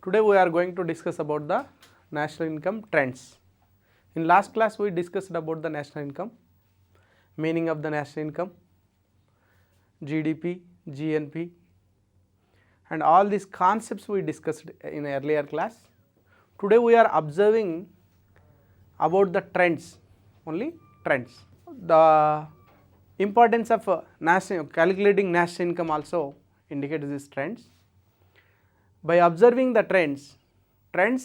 Today we are going to discuss about the national income trends. In last class we discussed about the national income, meaning of the national income, GDP, GNP, and all these concepts we discussed in earlier class. Today we are observing about the trends, only trends. The importance of calculating national income also indicates these trends. By observing the trends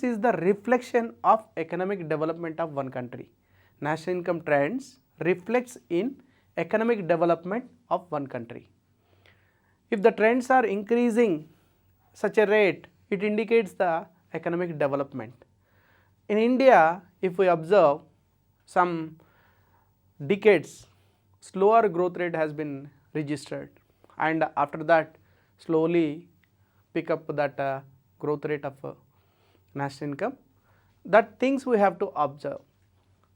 is the reflection of economic development of one country. National income trends reflects in economic development of one country. If the trends are increasing such a rate, it indicates the economic development. In India, if we observe some decades, slower growth rate has been registered, and after that slowly pick up that growth rate of national income. That things we have to observe.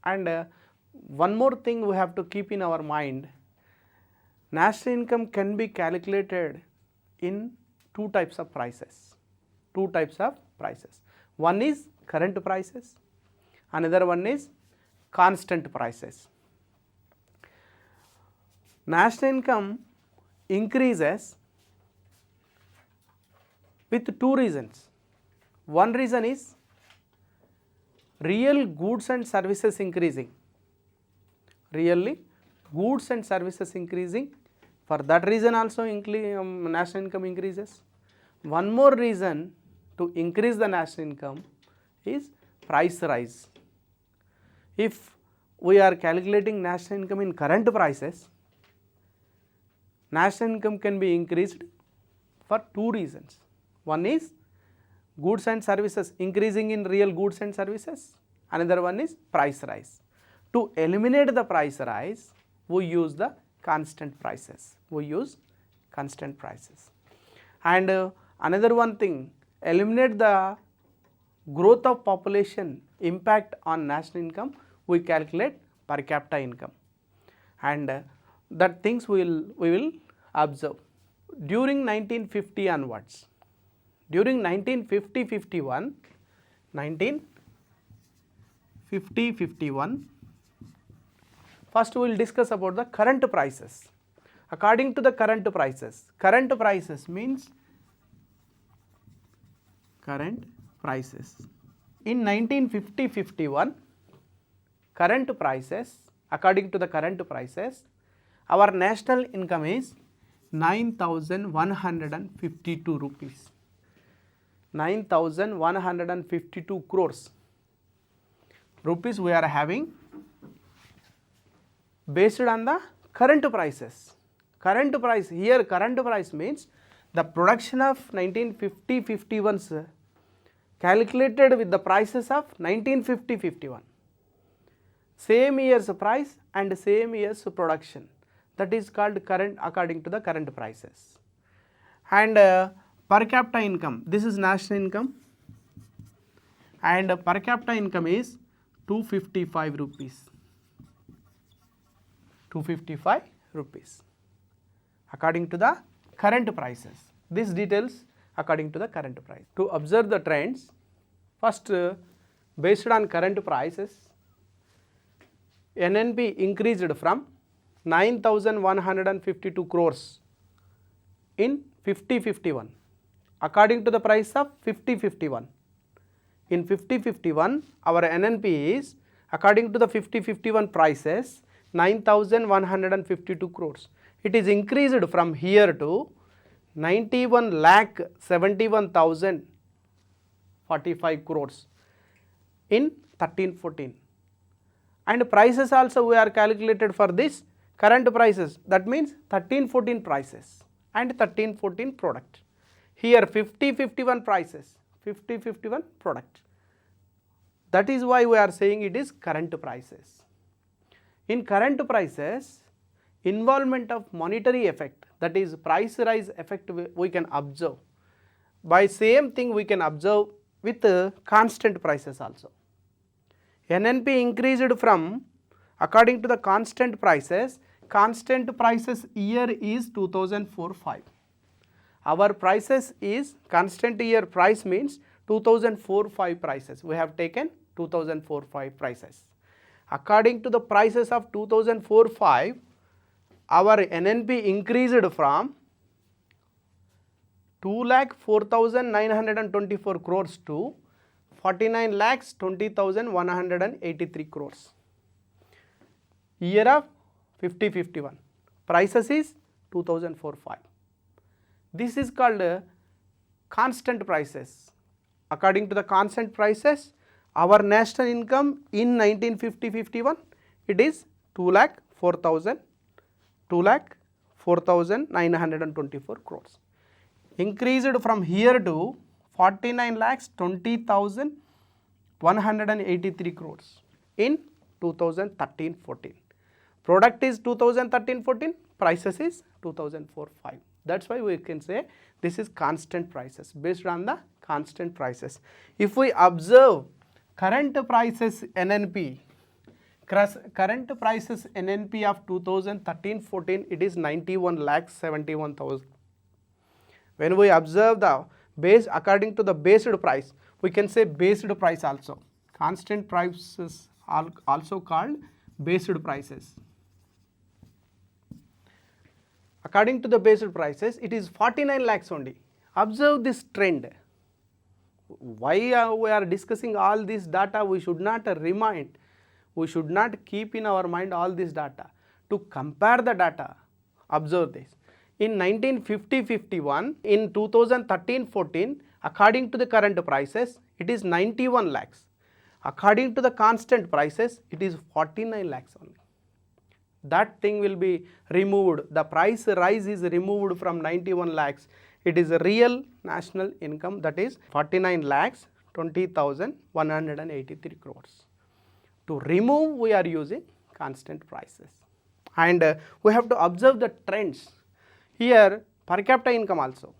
And one more thing we have to keep in our mind, national income can be calculated in two types of prices. One is current prices, another one is constant prices. National income increases with two reasons. One reason is real goods and services increasing. Really, goods and services increasing. For that reason also national income increases. One more reason to increase the national income is price rise. If we are calculating national income in current prices, national income can be increased for two reasons. One is goods and services increasing in real goods and services, another one is price rise. To eliminate the price rise, we use the constant prices. And another one thing, eliminate the growth of population impact on national income, we calculate per capita income. And that things we will observe. During 1950 onwards, during 1950-51, first we will discuss about the current prices. According to the current prices means current prices. In 1950-51, current prices, according to the current prices, our national income is 9,152 rupees. 9,152 crores rupees we are having based on the current prices. Current price means the production of 1950-51 calculated with the prices of 1950-51. Same year's price and same year's production. That is called current according to the current prices. And per capita income, this is national income, and per capita income is 255 rupees. 255 rupees according to the current prices. These details according to the current price. To observe the trends, first based on current prices, NNP increased from 9,152 crores in 50-51 according to the price of 50-51. In 50-51, our NNP is according to the 50-51 prices 9,152 crores. It is increased from here to 91,71,045 crores in 13-14. And prices also we are calculated for this current prices, that means 13-14 prices and 13-14 product. Here 50-51 prices, 50-51 product. That is why we are saying it is current prices. In current prices, involvement of monetary effect, that is price rise effect, we can observe. By same thing we can observe with constant prices also. NNP increased from, according to the constant prices year is 2004-5. Our prices is constant year price means 2004-5 prices. We have taken 2004-5 prices. According to the prices of 2004-5, our NNP increased from 2,04,924 crores to 49,20,183 crores. Year of 50-51. Prices is 2004-5. This is called constant prices. According to the constant prices, our national income in 1950-51, it is 2,04,924 crores. Increased from here to 49,20,183 crores in 2013-14. Product is 2013-14, prices is 2004-5. That's why we can say this is constant prices, based on the constant prices. If we observe current prices NNP, current prices NNP of 2013-14, it is 91,71,000. When we observe the base according to the based price, we can say based price also. Constant prices are also called based prices. According to the based prices, it is 49 lakhs only. Observe this trend. Why we are discussing all this data? We should not remind, we should not keep in our mind all this data. To compare the data, observe this. In 1950-51, in 2013-14, according to the current prices, it is 91 lakhs. According to the constant prices, it is 49 lakhs only. That thing will be removed. The price rise is removed from 91 lakhs. It is a real national income, that is 49 lakhs 20,183 crores. To remove, we are using constant prices. And we have to observe the trends. Here, per capita income also,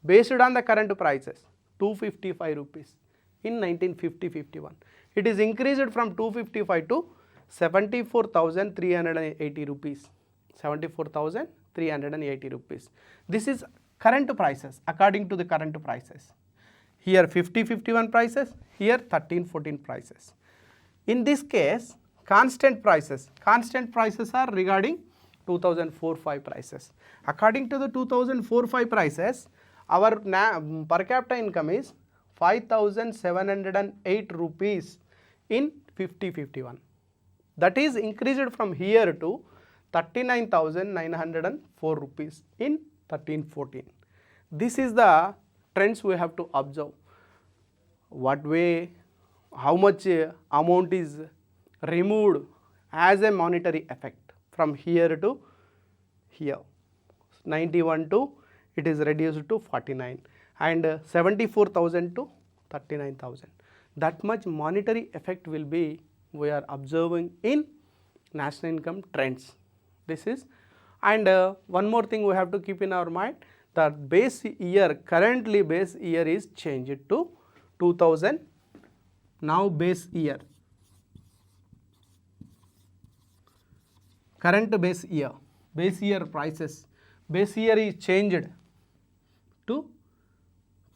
based on the current prices, 255 rupees in 1950-51. It is increased from 255 to 74,380 rupees. 74,380 rupees. This is current prices, according to the current prices. Here 50-51 prices, here 13-14 prices. In this case, constant prices are regarding 2004-5 prices. According to the 2004-5 prices, our per capita income is 5,708 rupees in 50-51. That is increased from here to 39,904 rupees in 13-14. This is the trends we have to observe. What way, how much amount is removed as a monetary effect from here to here. 91 to it is reduced to 49 and 74,000 to 39,000. That much monetary effect will be we are observing in national income trends. This is, and one more thing we have to keep in our mind, that base year, currently base year is changed to 2000. Now base year, current base year prices, base year is changed to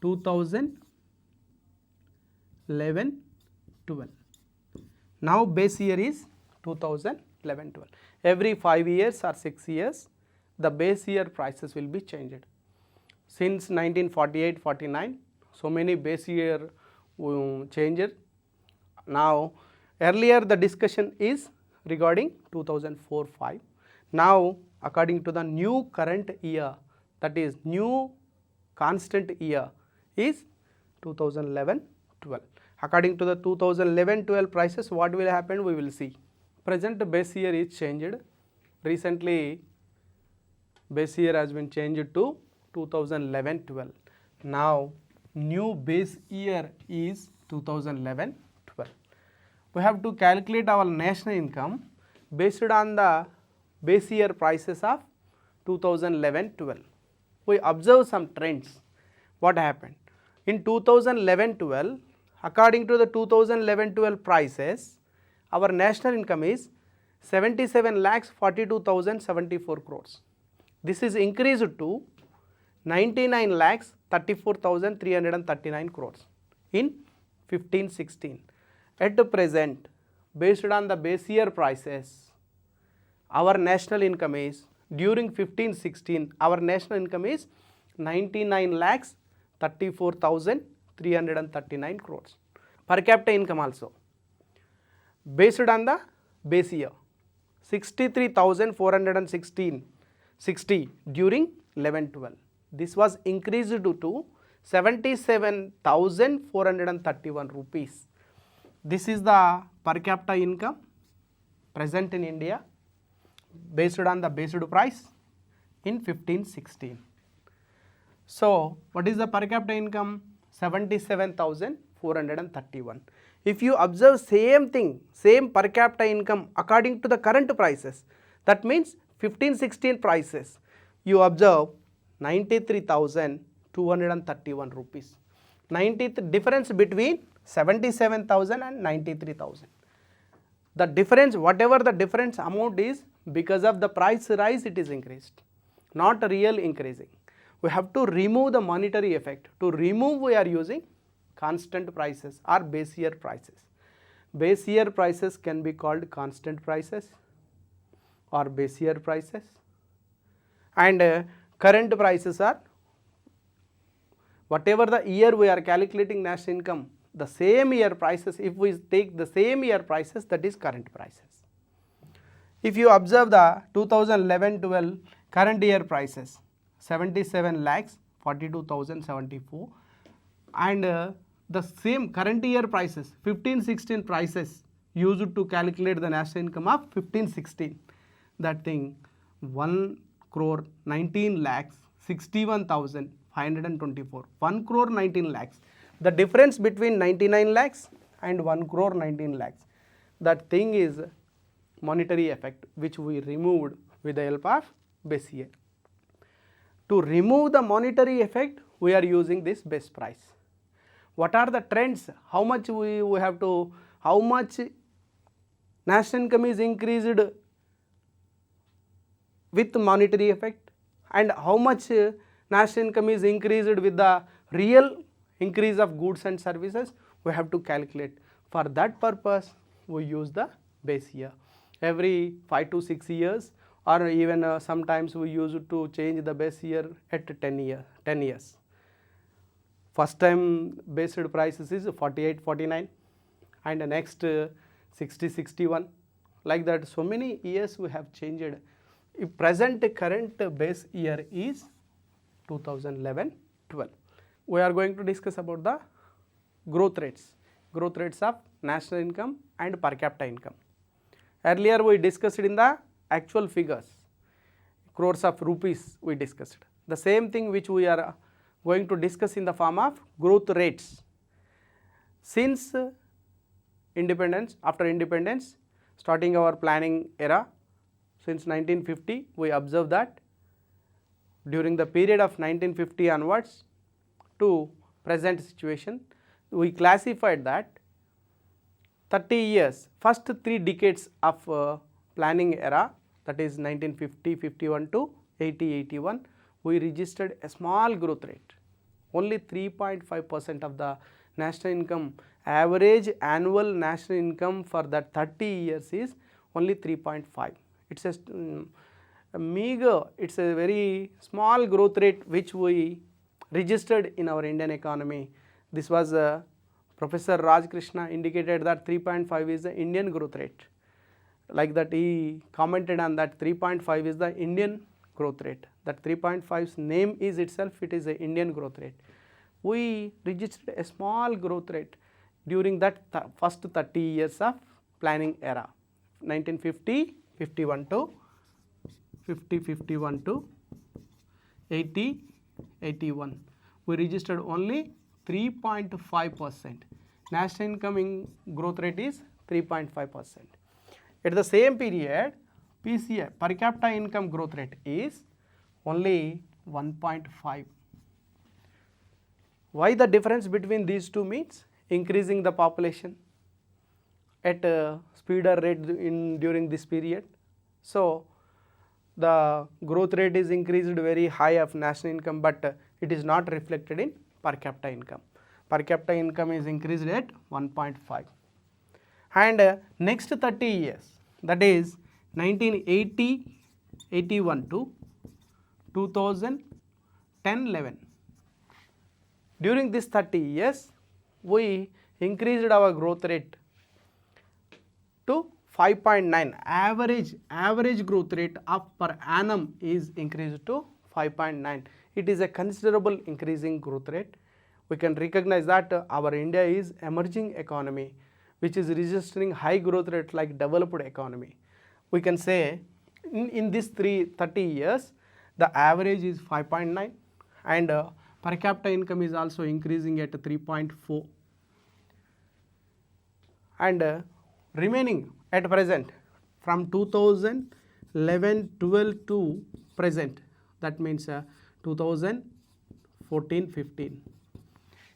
2011-12. Now base year is 2011-12. Every 5 years or 6 years, the base year prices will be changed. Since 1948-49, so many base year changed. Now earlier the discussion is regarding 2004-5. Now according to the new current year, that is new constant year, is 2011-12. According to the 2011-12 prices, what will happen we will see. Present base year is changed. Recently base year has been changed to 2011-12. Now new base year is 2011-12. We have to calculate our national income based on the base year prices of 2011-12. We observe some trends. What happened? In 2011-12, according to the 2011-12 prices, our national income is 77,42,074 crores. This is increased to 99,34,339 crores. in 1516. At present, based on the base year prices, our national income is, during 1516, our national income is 99,34,339 crores. Per capita income also, based on the base year, 63,460 during 11-12. This was increased to 77,431 rupees. This is the per capita income present in India based on the based price in 1516. So, what is the per capita income? 77,431. If you observe same thing, same per capita income according to the current prices, that means 1516 prices, you observe 93,231 rupees. Difference between 77,000 and 93,000. The difference, whatever the difference amount is, because of the price rise it is increased, not real increasing. We have to remove the monetary effect. To remove, we are using constant prices or base year prices. Base year prices can be called constant prices or base year prices, and current prices are whatever the year we are calculating national income, the same year prices, if we take the same year prices, that is current prices. If you observe the 2011-12 current year prices, 77,42,074, and the same current year prices, 1516 prices used to calculate the national income of 1516, that thing 1,19,61,524, 1 crore 19 lakhs. The difference between 99 lakhs and 1 crore 19 lakhs, that thing is monetary effect which we removed with the help of base year. To remove the monetary effect, we are using this base price. What are the trends? How much we have to, how much national income is increased with monetary effect, and how much national income is increased with the real increase of goods and services, we have to calculate. For that purpose, we use the base year. Every 5 to 6 years, or even sometimes we use it to change the base year at 10 years. First time based prices is 48-49, and the next 60-61, like that. So many years we have changed. Present current base year is 2011-12. We are going to discuss about the growth rates of national income and per capita income. Earlier we discussed in the actual figures, crores of rupees we discussed. The same thing which we are going to discuss in the form of growth rates. Since independence, after independence, starting our planning era, since 1950, we observe that during the period of 1950 onwards to present situation, we classified that 30 years, first 3 decades of planning era, that is 1950-51 to 80-81, we registered a small growth rate. Only 3.5% of the national income, average annual national income for that 30 years is only 3.5. It's a meager, it's a very small growth rate which we registered in our Indian economy. This was Professor Raj Krishna indicated that 3.5 is the Indian growth rate. Like that, he commented on that 3.5 is the Indian growth rate. That 3.5's name is itself, it is the Indian growth rate. We registered a small growth rate during that first 30 years of planning era, 1950-51 to 80-81. We registered only 3.5%. National income growth rate is 3.5%. At the same period, PCI, per capita income growth rate, is only 1.5. Why the difference between these two means? Increasing the population at a speeder rate during this period. So the growth rate is increased very high of national income, but it is not reflected in per capita income. per capita income is increased at 1.5. And next 30 years, that is 1980, 81 to 2010-11. During this 30 years, we increased our growth rate to 5.9. Average growth rate of per annum is increased to 5.9. It is a considerable increasing growth rate. We can recognize that our India is emerging economy, which is registering high growth rate like developed economy. We can say in this 30 years, the average is 5.9, and per capita income is also increasing at 3.4. And remaining at present from 2011-12 to present, that means 2014-15.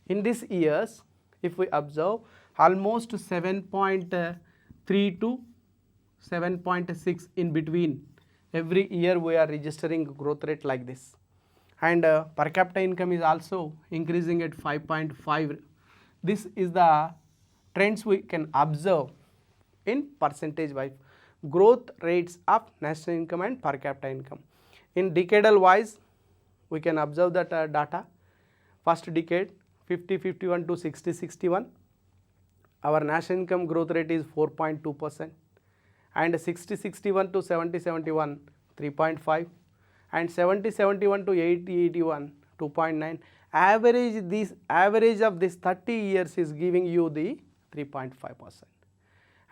In these years, if we observe, almost 7.3 to 7.6 in between, every year we are registering growth rate like this. And per capita income is also increasing at 5.5. This is the trends we can observe in percentage wise growth rates of national income and per capita income. In decadal wise, we can observe that data. First decade 50-51 to 60-61, our national income growth rate is 4.2%, and 60-61 to 70-71 3.5, and 70-71 to 80-81 2.9. Average of this 30 years is giving you the 3.5%.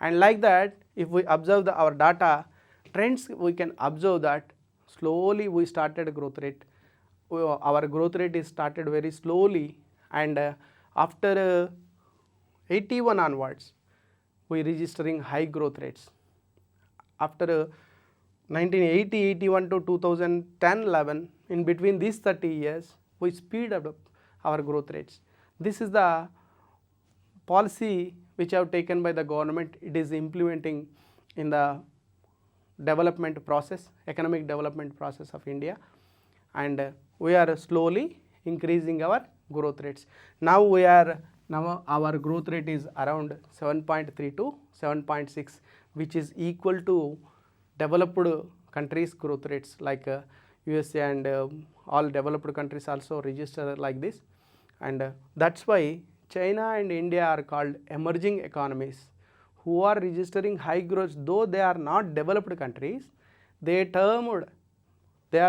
And like that, if we observe our data trends, we can observe that slowly we started growth rate. Our growth rate is started very slowly, and after 81 onwards, we registering high growth rates. After 1980-81 to 2010-11, in between these 30 years, we speed up our growth rates. This is the policy which have taken by the government. It is implementing in the development process, economic development process of India, and we are slowly increasing our growth rates. Now our growth rate is around 7.3 to 7.6, which is equal to developed countries growth rates like USA, and all developed countries also register like this. And that's why China and India are called emerging economies, who are registering high growth. Though they are not developed countries, they are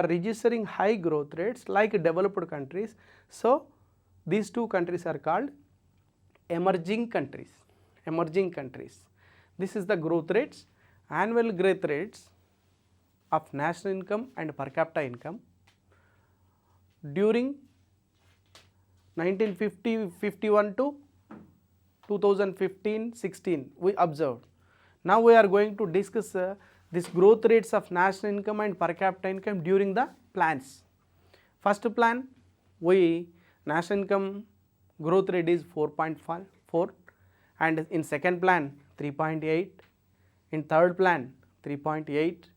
registering high growth rates like developed countries. So these two countries are called emerging countries. This is the growth rates, annual growth rates of national income and per capita income during 1950-51 to 2015-16 we observed. Now we are going to discuss this growth rates of national income and per capita income during the plans. First plan, national income growth rate is 4.4, and in second plan 3.8, in third plan 3.8,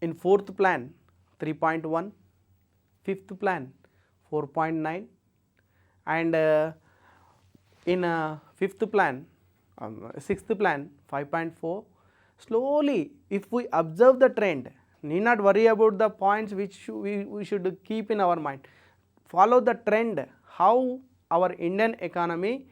in fourth plan 3.1, fifth plan 4.9, and in sixth plan 5.4. Slowly, if we observe the trend, need not worry about the points which we should keep in our mind. Follow the trend, how our Indian economy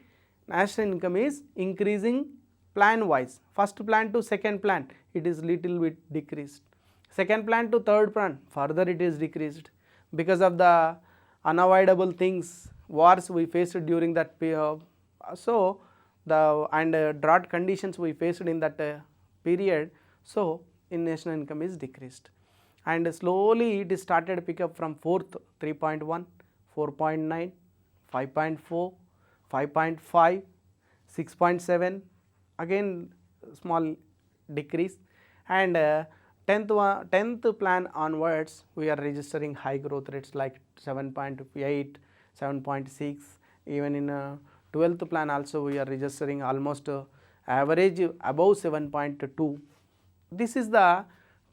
national income is increasing plan wise. First plan to second plan, it is little bit decreased. Second plan to third plan, further it is decreased because of the unavoidable things, wars we faced during that period. So drought conditions we faced in that period. So in national income is decreased, and slowly it is started pick up from fourth 3.1, 4.9, 5.4, 5.5, 6.7, again small decrease, and 10th plan onwards we are registering high growth rates like 7.8, 7.6. Even in 12th plan also we are registering almost average above 7.2. This is the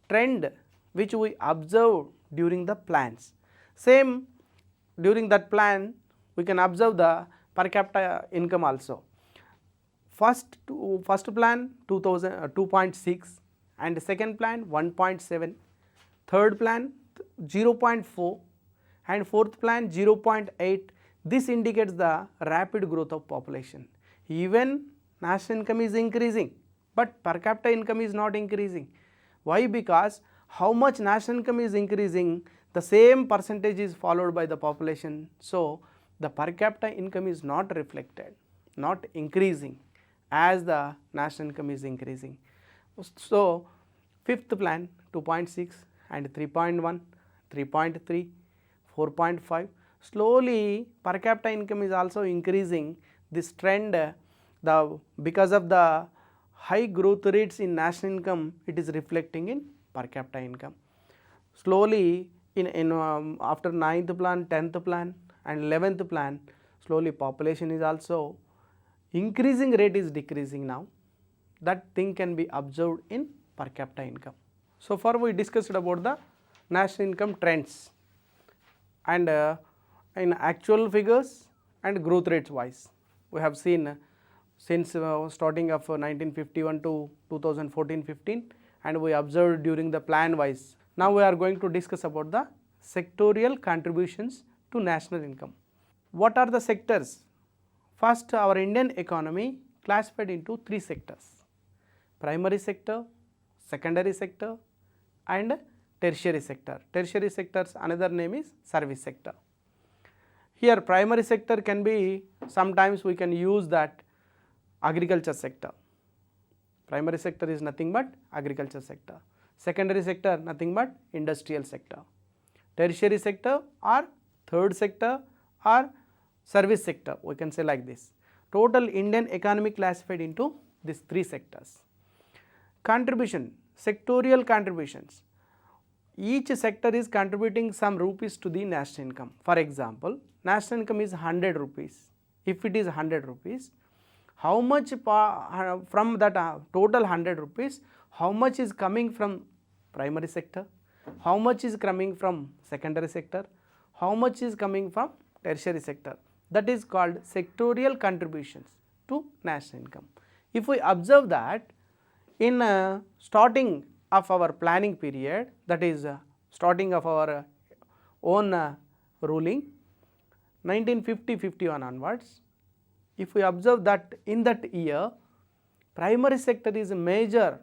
trend which we observe during the plans. Same during that plan we can observe the per capita income also. First plan 2.6 and second plan 1.7, third plan 0.4 and fourth plan 0.8. This indicates the rapid growth of population. Even national income is increasing, but per capita income is not increasing. Why? Because how much national income is increasing, the same percentage is followed by the population. So the per capita income is not reflected, not increasing as the national income is increasing. So fifth plan 2.6 and 3.1, 3.3, 4.5. Slowly per capita income is also increasing. This trend, because of the high growth rates in national income, it is reflecting in per capita income. Slowly after 9th plan, 10th plan and 11th plan, slowly population is also increasing, rate is decreasing now. That thing can be observed in per capita income. So far we discussed about the national income trends and in actual figures and growth rates wise. We have seen since starting of 1951 to 2014-15 and we observed during the plan wise. Now we are going to discuss about the sectorial contributions to national income. What are the sectors? First, our Indian economy classified into three sectors: primary sector, secondary sector and tertiary sector. Tertiary sector's another name is service sector. Here primary sector can be, sometimes we can use that agriculture sector. Primary sector is nothing but agriculture sector. Secondary sector nothing but industrial sector. Tertiary sector or third sector or service sector, we can say like this. Total Indian economy classified into these three sectors. Contribution, sectorial contributions. Each sector is contributing some rupees to the national income. For example, national income is 100 rupees. If it is 100 rupees, how much from that total 100 rupees, how much is coming from primary sector, how much is coming from secondary sector, how much is coming from tertiary sector. That is called sectorial contributions to national income. If we observe that in starting of our planning period, that is starting of our own ruling 1950-51 onwards, if we observe that in that year primary sector is a major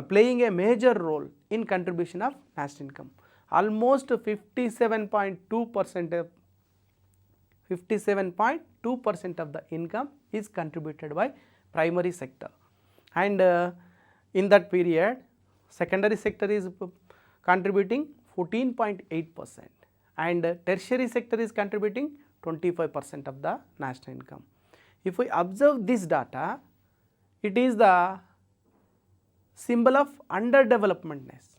playing a major role in contribution of national income. Almost 57.2% of the income is contributed by primary sector, and in that period secondary sector is contributing 14.8% and tertiary sector is contributing 25% of the national income. If we observe this data, it is the symbol of underdevelopmentness.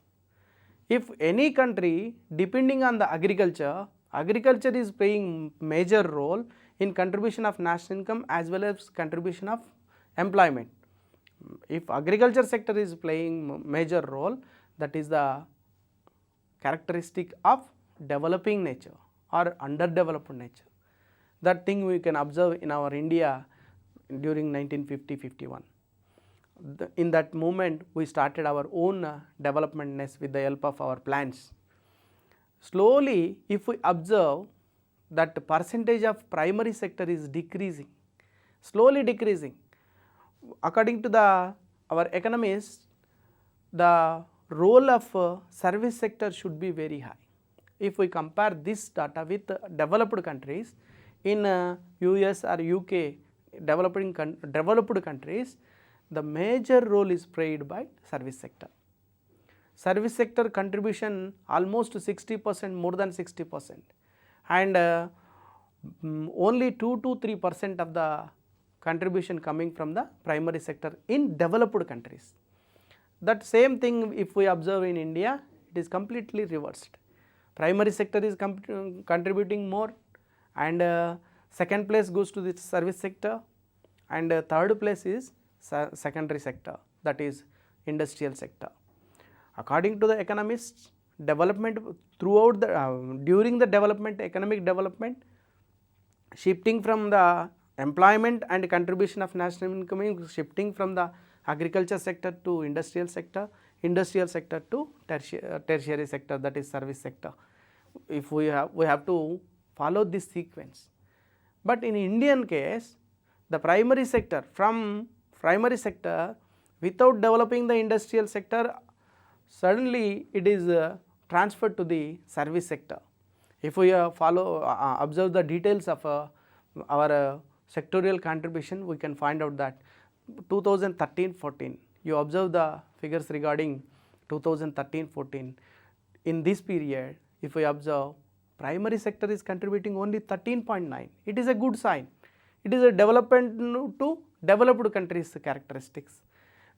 If any country depending on the agriculture is playing major role in contribution of national income as well as contribution of employment. If agriculture sector is playing major role, that is the characteristic of developing nature or underdeveloped nature. That thing we can observe in our India during 1950-51. In that moment we started our own developmentness with the help of our plans. Slowly if we observe that the percentage of primary sector is decreasing, slowly decreasing. According to our economists, the role of service sector should be very high. If we compare this data with developed countries, in US or UK developed countries, the major role is played by service sector. Service sector contribution almost 60%, more than 60%, and only 2 to 3% of the contribution coming from the primary sector in developed countries. That same thing if we observe in India, it is completely reversed. Primary sector is contributing more, and second place goes to the service sector, and third place is secondary sector, that is industrial sector. According to the economists, development throughout the during the development, economic development, shifting from the employment and contribution of national income is shifting from the agriculture sector to industrial sector to tertiary sector, that is service sector. If we have to follow this sequence. But in Indian case, the primary sector, from primary sector without developing the industrial sector, suddenly it is transferred to the service sector. If we observe the details of our sectorial contribution, we can find out that 2013-14, you observe the figures regarding 2013-14. In this period, if we observe, primary sector is contributing only 13.9. It is a good sign. It is a development to developed countries characteristics.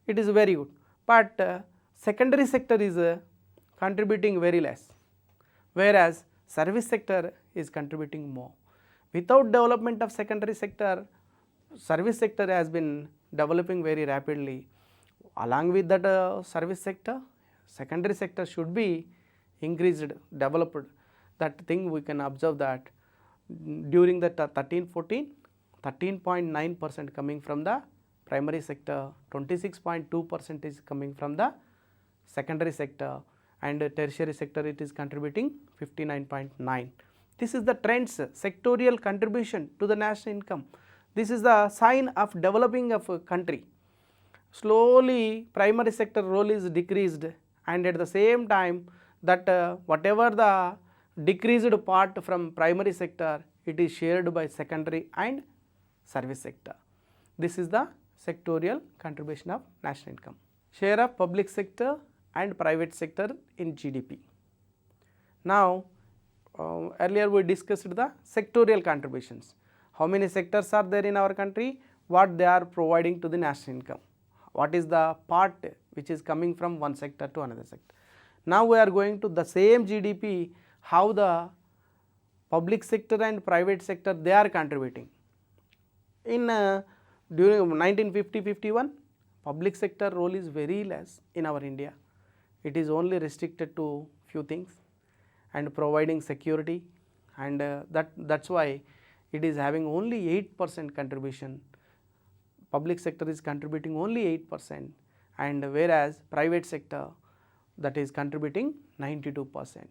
It is very good. But secondary sector is contributing very less, whereas service sector is contributing more. Without development of secondary sector, service sector has been developing very rapidly. Along with that service sector, secondary sector should be increased, developed. That thing we can observe that during the 13-14, 13.9% coming from the primary sector, 26.2% is coming from the secondary sector, and tertiary sector it is contributing 59.9. This is the trends, sectorial contribution to the national income. This is the sign of developing of a country. Slowly primary sector role is decreased, and at the same time that whatever the decreased part from primary sector, it is shared by secondary and service sector. This is the sectorial contribution of national income. Share of public sector and private sector in GDP. Now, earlier we discussed the sectorial contributions. How many sectors are there in our country, what they are providing to the national income, what is the part which is coming from one sector to another sector. Now we are going to the same GDP, how the public sector and private sector they are contributing. In during 1950-51, public sector role is very less in our India. It is only restricted to few things and providing security, and that's why it is having only 8% contribution. Public sector is contributing only 8%, and whereas private sector that is contributing 92%.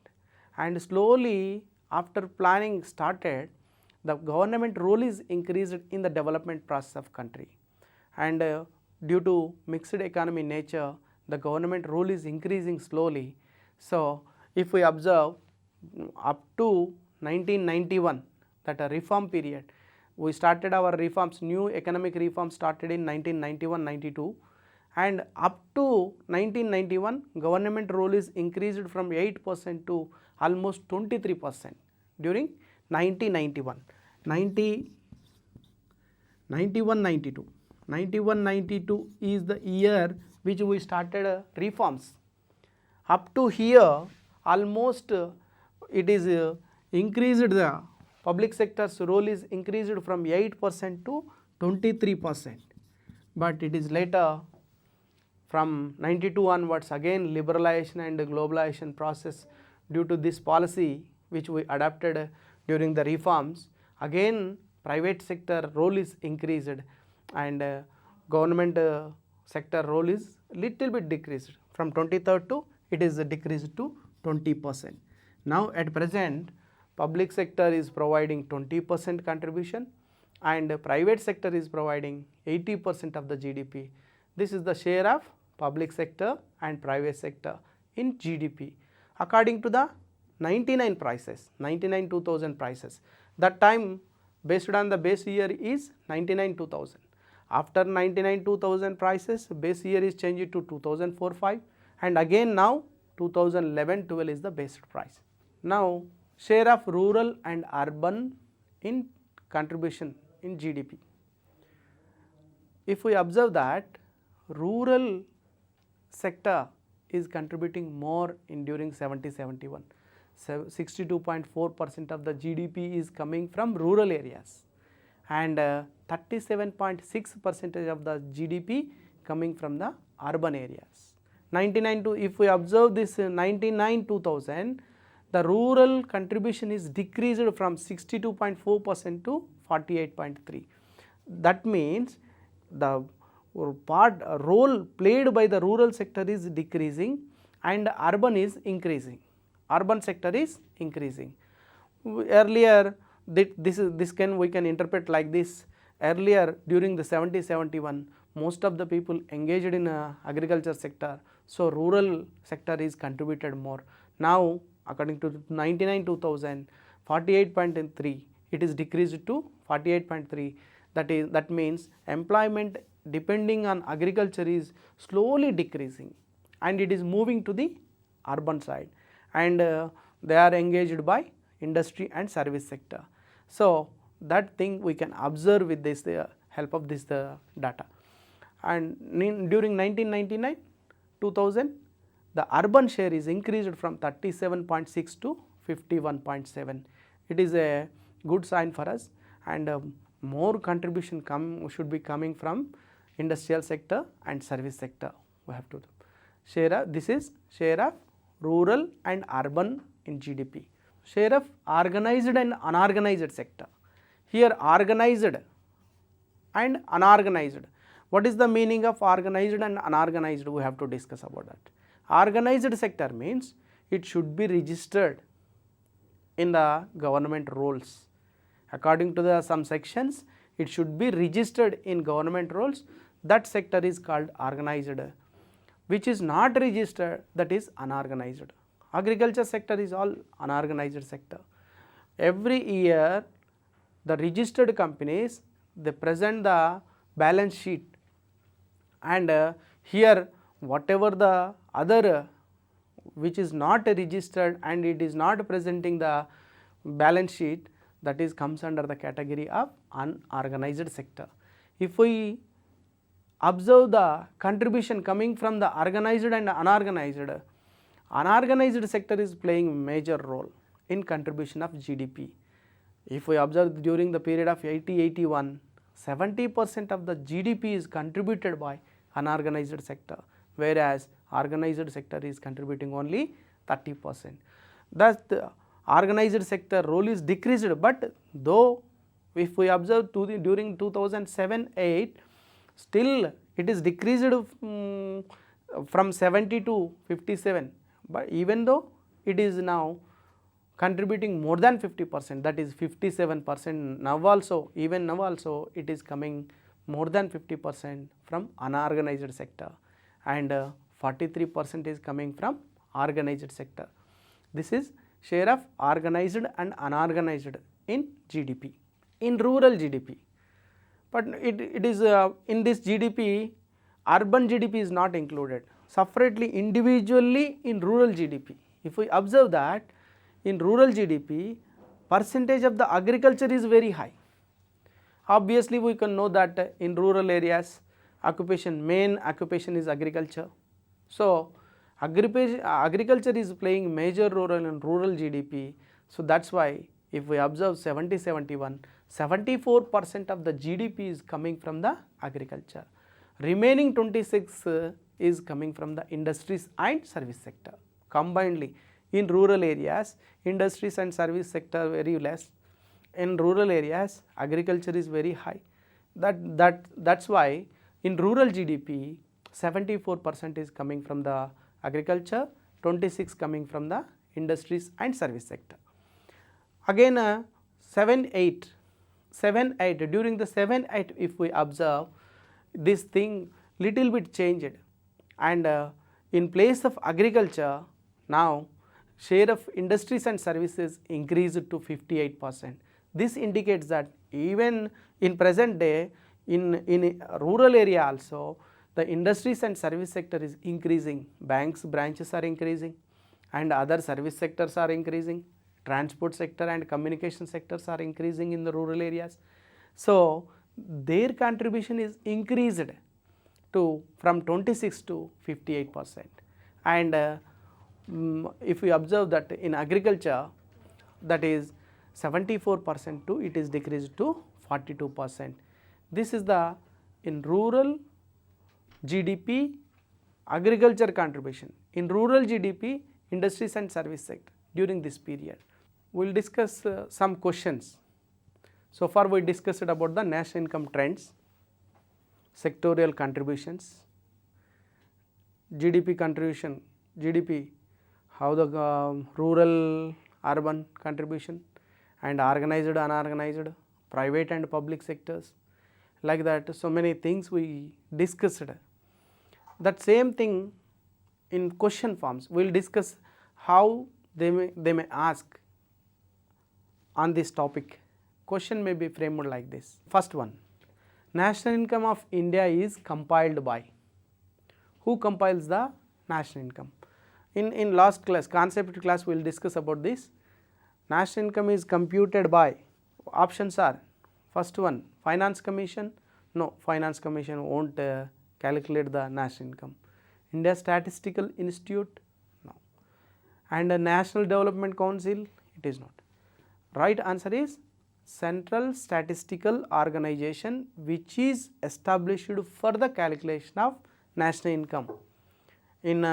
And slowly after planning started, the government role is increased in the development process of country, and due to mixed economy nature, the government role is increasing slowly. So if we observe up to 1991, that a reform period, we started our reforms, new economic reforms started in 1991-92, and up to 1991 government role is increased from 8% to almost 23% during 1991. 91-92. 91-92 is the year which we started reforms. Up to here almost it is increased, the public sector's role is increased from 8% to 23%, but it is later from 92 onwards again liberalization and globalization process. Due to this policy which we adopted during the reforms, again private sector role is increased, and government sector role is little bit decreased from 23rd to it is decreased to 20%. Now at present public sector is providing 20% contribution and private sector is providing 80% of the GDP. This is the share of public sector and private sector in GDP according to the 99 prices, 99-2000 prices. That time based on the base year is 99-2000. After 99-2000 prices, base year is changed to 2004-05, and again now 2011-12 is the base price. Now share of rural and urban in contribution in GDP. If we observe that rural sector is contributing more in during 70-71, 62.4% of the GDP is coming from rural areas, and 37.6% of the GDP coming from the urban areas. 99 to, if we observe this 99 2000, the rural contribution is decreased from 62.4% to 48.3. That means the role played by the rural sector is decreasing and urban is increasing. Urban sector is increasing. Earlier we can interpret like this. Earlier during the 70-71, most of the people engaged in agriculture sector, so rural sector is contributed more. Now according to 99 2000, 48.3, it is decreased to 48.3. That means employment depending on agriculture is slowly decreasing and it is moving to the urban side, and they are engaged by industry and service sector. So that thing we can observe with this help of this data. And during 1999 2000, the urban share is increased from 37.6 to 51.7. It is a good sign for us, and more contribution should be coming from industrial sector and service sector. We have to share this is share of rural and urban in GDP. Share of organized and unorganized sector. Here organized and unorganized. What is the meaning of organized and unorganized? We have to discuss about that. Organized sector means it should be registered in the government rolls. According to some sections, it should be registered in government rolls. That sector is called organized. Which is not registered, that is unorganized. Agriculture sector is all unorganized sector. Every year the registered companies, they present the balance sheet, and here whatever the other which is not registered and it is not presenting the balance sheet, that is comes under the category of unorganized sector. If we observe the contribution coming from the organized and unorganized sector is playing major role in contribution of GDP. If we observe during the period of 80-81, 70% of the GDP is contributed by unorganized sector, whereas organized sector is contributing only 30%. Thus the organized sector role is decreased, but though if we observe during 2007-8, still it is decreased from 70 to 57, but even though it is now contributing more than 50%, that is 57% now also, even now also it is coming more than 50% from unorganized sector, and 43% is coming from organized sector. This is share of organized and unorganized in GDP, in rural GDP. But it is in this GDP, urban GDP is not included, separately individually in rural GDP. If we observe that in rural GDP, percentage of the agriculture is very high. Obviously we can know that in rural areas main occupation is agriculture. So agriculture is playing major role in rural GDP. So that is why if we observe 70-71, 74% of the GDP is coming from the agriculture. Remaining 26 is coming from the industries and service sector. Combinedly in rural areas, industries and service sector very less. In rural areas, agriculture is very high. That's why in rural GDP, 74% is coming from the agriculture, 26 coming from the industries and service sector. Again 7-8 during the 7-8, if we observe, this thing little bit changed, and in place of agriculture now share of industries and services increased to 58%. This indicates that even in present day in rural area also the industries and service sector is increasing. Banks branches are increasing and other service sectors are increasing. Transport sector and communication sectors are increasing in the rural areas. So their contribution is increased to from 26 to 58%. And if we observe that in agriculture, that is 74% to it is decreased to 42%. This is the in rural GDP, agriculture contribution, in rural GDP, industries and service sector during this period. We will discuss some questions. So far we discussed about the national income trends, sectorial contributions, GDP contribution, GDP, how the rural urban contribution, and organized, unorganized, private and public sectors, like that. So many things we discussed. That same thing in question forms we will discuss how they may ask on this topic. Question may be framed like this. First one, national income of India is compiled by. Who compiles the national income? In last class, concept class, we will discuss about this. National income is computed by, options are, first one, Finance Commission. No, Finance Commission won't calculate the national income. India Statistical Institute, no. And National Development Council, it is not. Right answer is Central Statistical Organization, which is established for the calculation of national income. In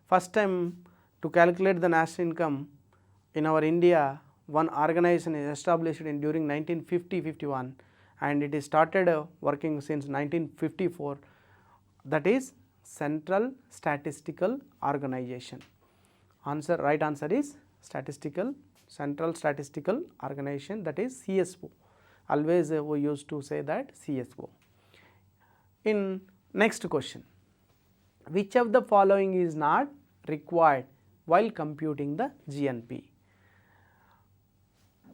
first time to calculate the national income in our India, one organization is established in during 1950-51 and it is started working since 1954, that is Central Statistical Organization. Answer, right answer is Central Statistical Organization, that is CSO. Always we used to say that CSO. In next question, which of the following is not required while computing the GNP?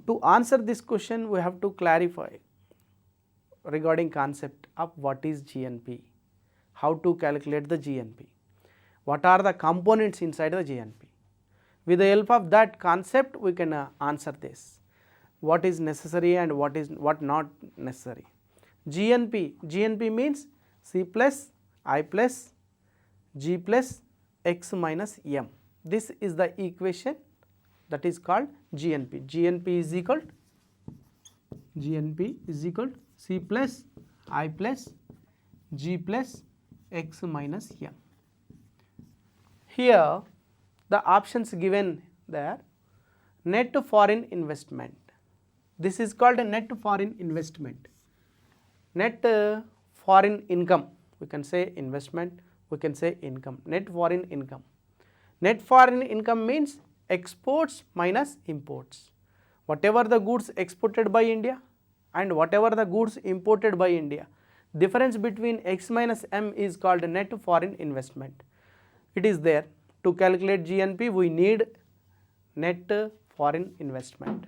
To answer this question, we have to clarify regarding concept of what is GNP, how to calculate the GNP, what are the components inside the GNP. With the help of that concept, we can answer this, what is necessary and what not necessary. GNP means C plus I plus G plus X minus M. This is the equation that is called GNP. GNP is equal C plus I plus G plus X minus M. Here the options given there, net foreign investment. This is called a net foreign investment. Net foreign income, we can say investment, we can say income, net foreign income. Net foreign income means exports minus imports. Whatever the goods exported by India and whatever the goods imported by India, difference between X minus M is called net foreign investment. It is there. To calculate GNP, we need net foreign investment.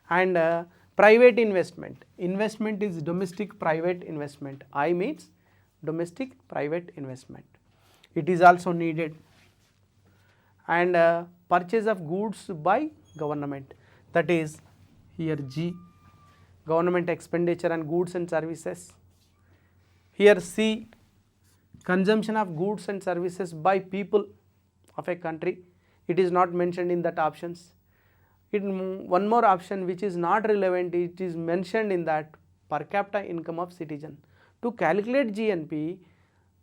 And private investment. Investment is domestic private investment. I means domestic private investment. It is also needed. And purchase of goods by government, that is here G, government expenditure on goods and services. Here C, consumption of goods and services by people of a country. It is not mentioned in that options. One more option which is not relevant, it is mentioned in that per capita income of citizen. To calculate GNP,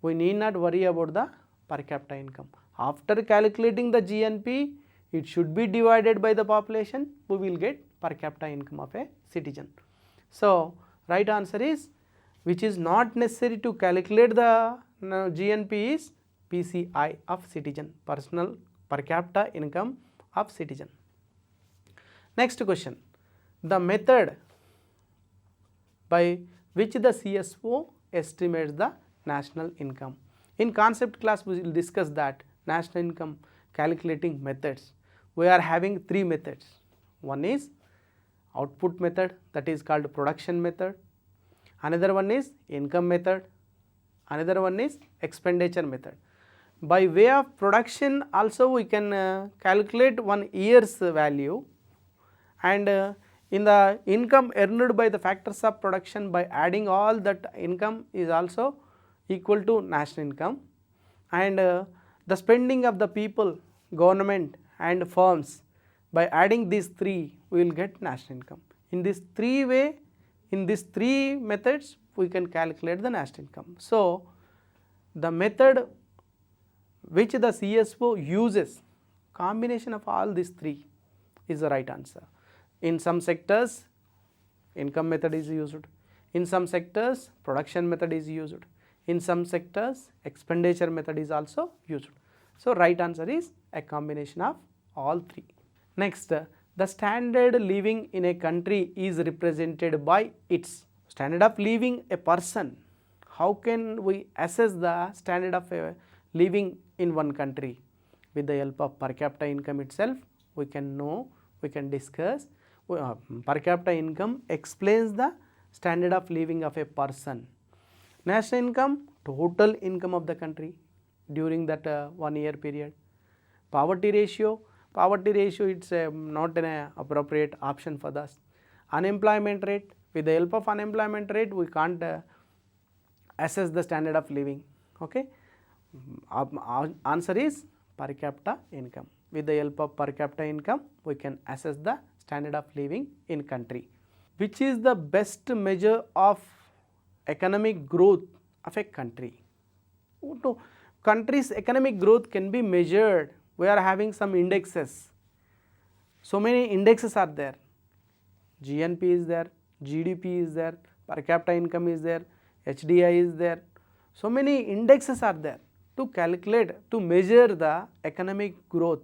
we need not worry about the per capita income. After calculating the GNP, it should be divided by the population, we will get per capita income of a citizen. So right answer is, which is not necessary to calculate the GNP is PCI of citizen, personal per capita income of citizen. Next question, the method by which the CSO estimates the national income. In concept class we will discuss that national income calculating methods. We are having three methods. One is output method, that is called production method. Another one is income method. Another one is expenditure method. By way of production also we can calculate 1 year's value, and in the income earned by the factors of production, by adding all that income is also equal to national income. And the spending of the people, government and firms, by adding these three we will get national income. In these three methods we can calculate the national income. So the method which the CSO uses. Combination of all these three is the right answer. In some sectors, income method is used. In some sectors, production method is used. In some sectors, expenditure method is also used. So, right answer is a combination of all three. Next, the standard living in a country is represented by its standard of living a person. How can we assess the standard of living in one country? With the help of per capita income itself, we can know, we can discuss. Per capita income explains the standard of living of a person. National income, total income of the country during that 1 year period. Poverty ratio it's not an appropriate option for us. Unemployment rate, with the help of unemployment rate we can't assess the standard of living. Okay, answer is per capita income. With the help of per capita income we can assess the standard of living in country. Which is the best measure of economic growth of a country? Country's economic growth can be measured. We are having some indexes. So many indexes are there. GNP is there, GDP is there, per capita income is there, HDI is there. So many indexes are there to calculate, to measure the economic growth,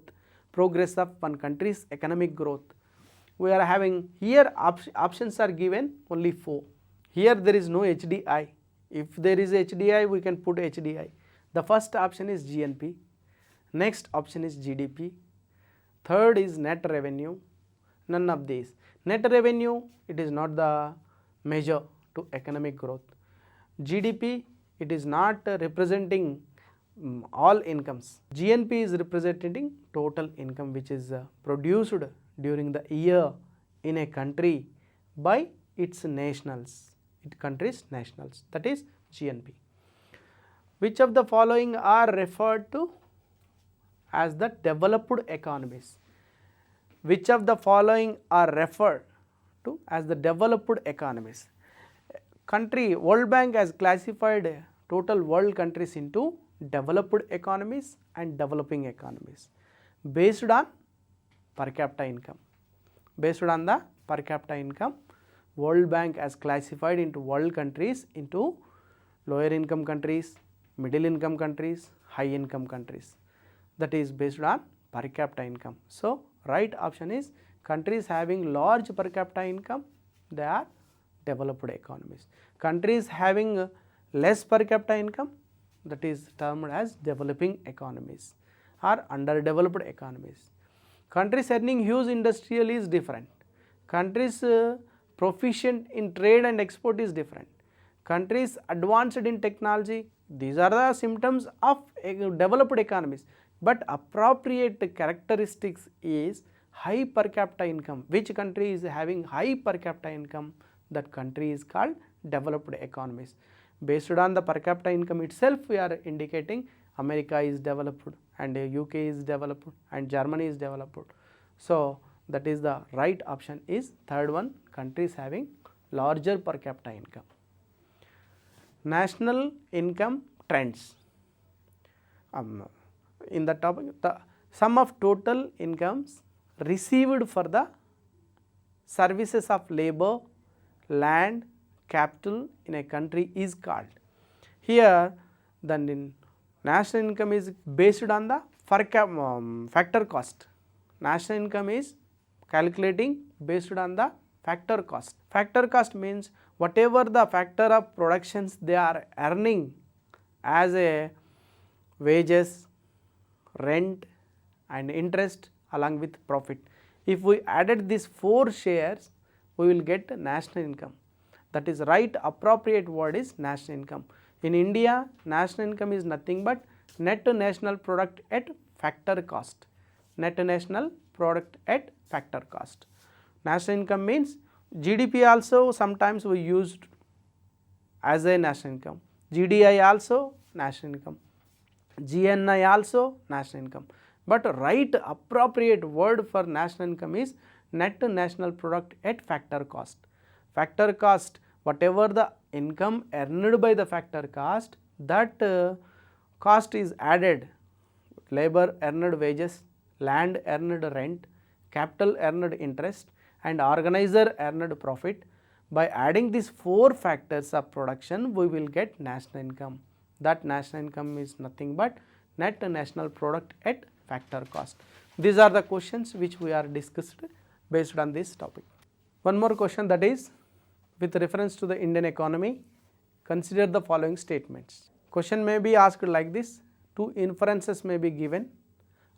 progress of one country's economic growth. We are having here options are given only 4. Here there is no HDI. If there is HDI, we can put HDI. The first option is GNP. Next option is GDP. Third is net revenue. None of these. Net revenue, it is not the measure to economic growth. GDP, it is not representing all incomes. GNP is representing total income which is produced during the year in a country by its nationals, country's nationals, that is GNP. Which of the following are referred to as the developed economies? Which of the following are referred to as the developed economies? Country, World Bank has classified total world countries into developed economies and developing economies based on per capita income. Based on the per capita income, World Bank has classified into world countries into lower income countries, middle income countries, high income countries. That is based on per capita income. So, right option is countries having large per capita income, they are developed economies. Countries having less per capita income, that is termed as developing economies or underdeveloped economies. Countries earning huge industrial is different. Countries proficient in trade and export is different. Countries advanced in technology, these are the symptoms of developed economies. But appropriate characteristics is high per capita income. Which country is having high per capita income? That country is called developed economies. Based on the per capita income itself, we are indicating America is developed and UK is developed and Germany is developed. So, that is the right option is third one, countries having larger per capita income. National income trends. In the topic, the sum of total incomes received for the services of labor, land, capital in a country is called. Here the national income is based on the factor cost. National income is calculating based on the factor cost. Factor cost means whatever the factor of productions they are earning as a wages, rent and interest along with profit. If we added these 4 shares, we will get national income. That is right appropriate word is national income. In India, national income is nothing but net national product at factor cost. Net national product at factor cost. National income means GDP also sometimes we used as a national income. GDI also national income. GNI also national income. But right appropriate word for national income is net national product at factor cost. Factor cost, whatever the income earned by the factor cost, that cost is added labor earned wages, land earned rent, capital earned interest and organizer earned profit. By adding these 4 factors of production, we will get national income. That national income is nothing but net national product at factor cost. These are the questions which we are discussed based on this topic. One more question, that is with reference to the Indian economy, consider the following statements. Question may be asked like this: 2 inferences may be given.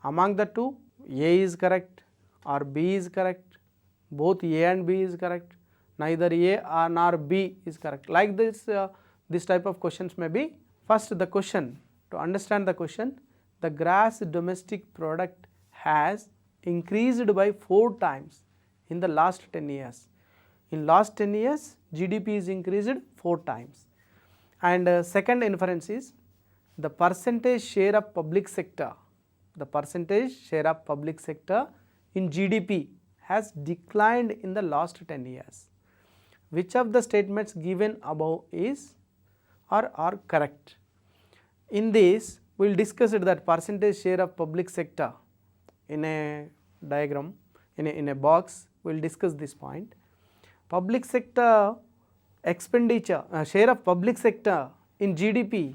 Among the 2, A is correct or B is correct, both A and B is correct, neither A nor B is correct. Like this, this type of questions may be. First, the question, to understand the question, the gross domestic product has increased by 4 times in the last 10 years. In last 10 years, GDP is increased 4 times. And second inference is the percentage share of public sector, the percentage share of public sector in GDP has declined in the last 10 years. Which of the statements given above is or are correct? In this, we will discuss it that percentage share of public sector in a diagram, in a box, we will discuss this point. Public sector expenditure, share of public sector in GDP,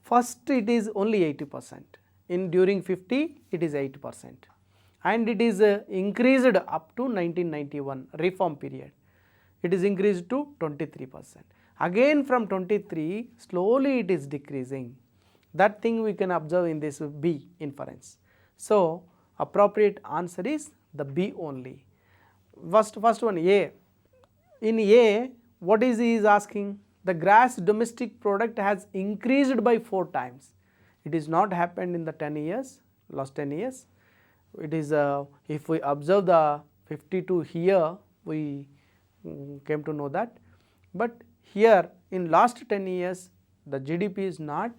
first it is only 80%, in during 50 it is 8%, and it is increased up to 1991 reform period, it is increased to 23%. Again from 23, slowly it is decreasing. That thing we can observe in this B inference. So, appropriate answer is the B only. First one, A. In A, what is he is asking? The gross domestic product has increased by 4 times. It is not happened in the 10 years, last 10 years. It is, if we observe the 52 here, we came to know that. But here in last 10 years, the GDP is not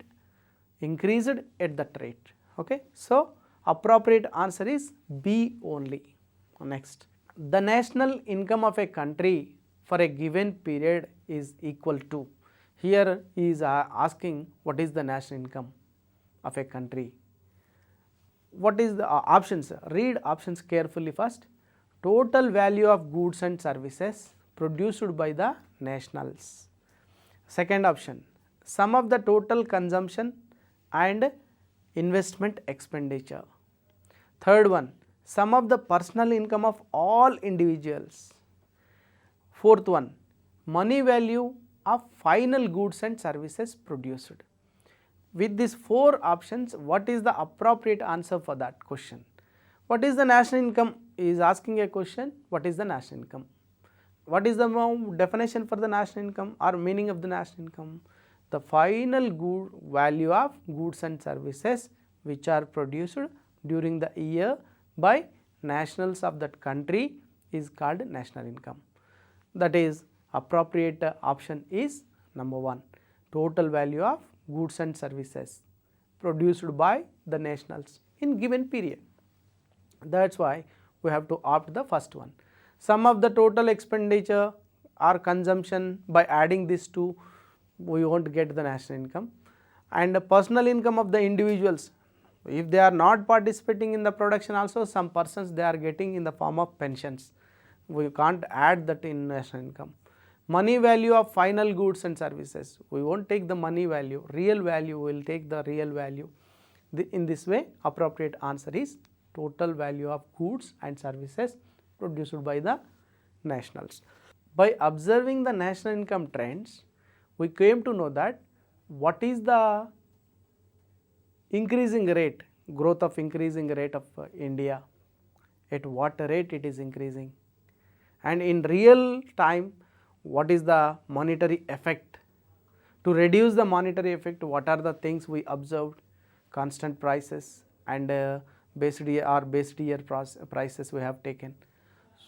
increased at that rate. Okay. So, appropriate answer is B only. Next, the national income of a country for a given period is equal to. Here he is asking what is the national income of a country. What is the options? Read options carefully first. Total value of goods and services produced by the nationals. Second option, sum of the total consumption and investment expenditure. Third one, sum of the personal income of all individuals. Fourth one, money value of final goods and services produced. With these 4 options, what is the appropriate answer for that question? What is the national income? He is asking a question, what is the national income? What is the definition for the national income or meaning of the national income? The final good value of goods and services which are produced during the year by nationals of that country is called national income. That is, appropriate option is number 1, total value of goods and services produced by the nationals in given period. That is why we have to opt the first one. Sum of the total expenditure or consumption, by adding these 2 we won't get the national income. And the personal income of the individuals, if they are not participating in the production also, some persons they are getting in the form of pensions. We can't add that in national income. Money value of final goods and services, we won't take the money value, real value, we will take the real value. In this way, appropriate answer is total value of goods and services produced by the nationals. By observing the national income trends, we came to know that what is the increasing rate, growth of increasing rate of India, at what rate it is increasing, and in real time what is the monetary effect. To reduce the monetary effect, what are the things we observed? Constant prices and based year prices we have taken.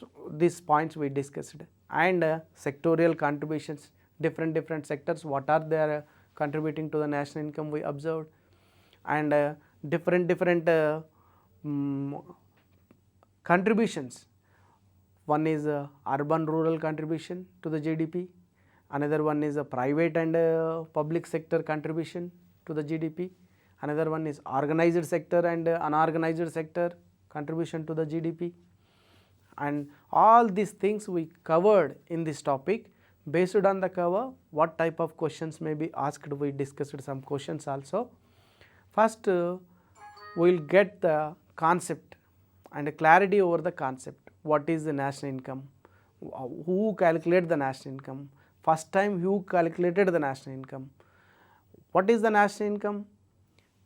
So, these points we discussed, and sectorial contributions, different sectors, what are they contributing to the national income we observed, and different contributions. One is urban rural contribution to the GDP, another one is a private and public sector contribution to the GDP, Another one is organized sector and unorganized sector contribution to the GDP. And all these things we covered in this topic. Based on the cover, what type of questions may be asked, we discussed some questions also. First, we will get the concept and clarity over the concept. What is the national income? Who calculate the national income? First time who calculated the national income? What is the national income?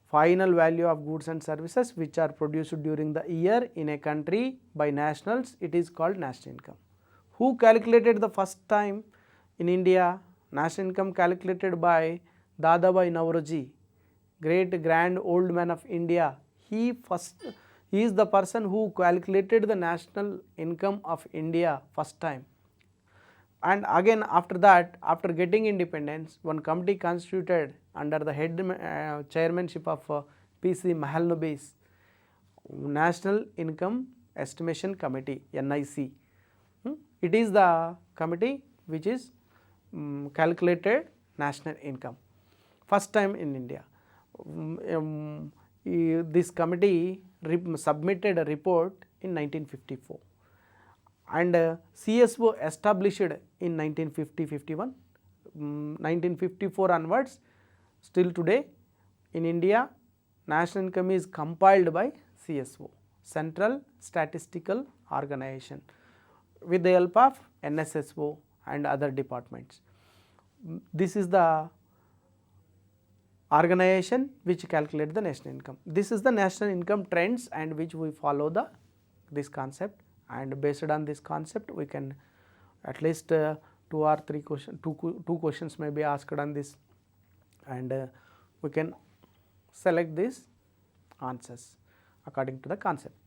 Final value of goods and services which are produced during the year in a country by nationals, it is called national income. Who calculated the first time in India? National income calculated by Dadabhai Naoroji, great grand old man of India. He is the person who calculated the national income of India first time. And again after that, after getting independence, one committee constituted under the chairmanship of P.C. Mahalanobis, National Income Estimation Committee, NIC. It is the committee which is calculated national income first time in India. This committee submitted a report in 1954. And CSO established in 1950-51, 1954 onwards. Still today in India, national income is compiled by CSO, Central Statistical Organization, with the help of NSSO and other departments. This is the organization which calculates the national income. This is the national income trends and which we follow this concept. And based on this concept, we can at least 2 or 3 questions, two questions may be asked on this, and we can select these answers according to the concept.